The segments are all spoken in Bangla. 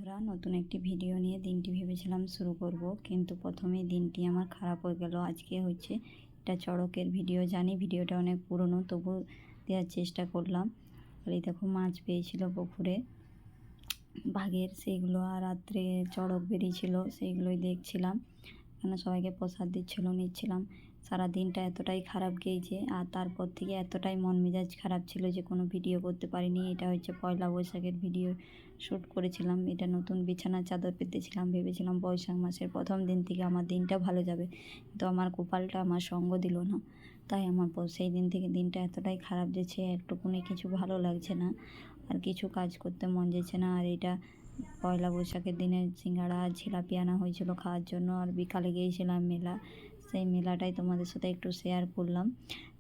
বন্ধুরা, নতুন একটি ভিডিও নিয়ে দিনটি ভেবেছিলাম শুরু করব, কিন্তু প্রথমেই দিনটি আমার খারাপ হয়ে গেল। আজকে হচ্ছে এটা চড়কের ভিডিও। জানি ভিডিওটা অনেক পুরনো, তবু দেওয়ার চেষ্টা করলাম। আর এই দেখো, মাছ পেয়েছিল পুকুরে বাঘের, সেইগুলো আর রাত্রে চড়ক বেরিয়েছিল, সেইগুলোই দেখছিলাম। এখানে সবাইকে প্রসাদ দিচ্ছিল, নিচ্ছিলাম। সারা দিনটা এতটাই খারাপ গিয়েছে, আর তারপর থেকে এতটাই মন মেজাজ খারাপ ছিল যে কোনো ভিডিও করতে পারিনি। এটা হচ্ছে পয়লা বৈশাখের ভিডিও শ্যুট করেছিলাম। এটা নতুন বিছানার চাদর পেতেছিলাম, ভেবেছিলাম বৈশাখ মাসের প্রথম দিন থেকে আমার দিনটা ভালো যাবে, কিন্তু আমার কপালটা আমার সঙ্গ দিল না। তাই আমার সেই দিন থেকে দিনটা এতটাই খারাপ যেছে, একটুকুনি কিছু ভালো লাগছে না, আর কিছু কাজ করতে মন যাচ্ছে না। আর এটা পয়লা বৈশাখের দিনে সিঙ্গাড়া আর জিলাপি আনা হয়েছিল খাওয়ার জন্য, আর বিকালে গিয়েছিলাম মেলা। সেই মেলাটাই তোমাদের সাথে একটু শেয়ার করলাম।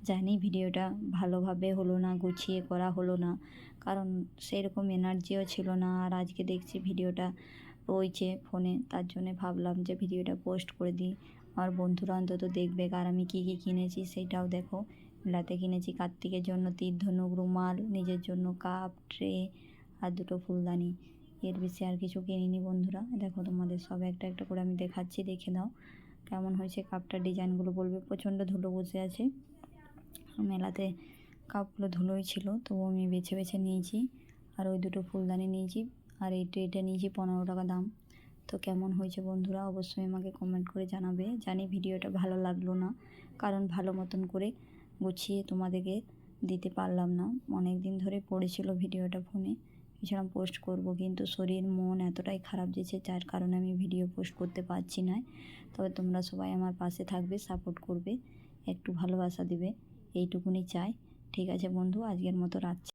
জানি ভিডিওটা ভালোভাবে হলো না, গুছিয়ে করা হলো না, কারণ সেরকম এনার্জিও ছিল না। আর আজকে দেখছি ভিডিওটা রয়েছে ফোনে, তার জন্যে ভাবলাম যে ভিডিওটা পোস্ট করে দিই, আমার বন্ধুরা অন্তত দেখবে। আর আমি কী কী কিনেছি সেইটাও দেখো। মেলাতে কিনেছি কার্তিকের জন্য তীর ধনুক, রুমাল, নিজের জন্য কাপ, ট্রে আর দুটো ফুলদানি। এর বেশি আর কিছু কিনিনি বন্ধুরা। দেখো, তোমাদের সব একটা একটা করে আমি দেখাচ্ছি, দেখে দাও কেমন হয়েছে কাপটার ডিজাইনগুলো। বলবে প্রচণ্ড ধুলো বসে আছে, মেলাতে কাপগুলো ধুলোই ছিল, তবু আমি বেছে বেছে নিয়েছি। আর ওই দুটো ফুলদানি নিয়েছি, আর এই ট্রেটা নিয়েছি 15 টাকা দাম। তো কেমন হয়েছে বন্ধুরা, অবশ্যই আমাকে কমেন্ট করে জানাবে। জানি ভিডিওটা ভালো লাগলো না, কারণ ভালো মতন করে গুছিয়ে তোমাদেরকে দিতে পারলাম না। অনেক দিন ধরে পড়েছিল ভিডিওটা ফোনে, ভেবেছিলাম পোস্ট করব, কিন্তু শরীর মন এতটাই খারাপ যেছে, যার কারণে আমি ভিডিও পোস্ট করতে পারছি না। তবে তোমরা সবাই আমার পাশে থাকবে, সাপোর্ট করবে, একটু ভালোবাসা দিবে, এইটুকুনি চাই। ঠিক আছে বন্ধু, আজকের মতো রাখছি।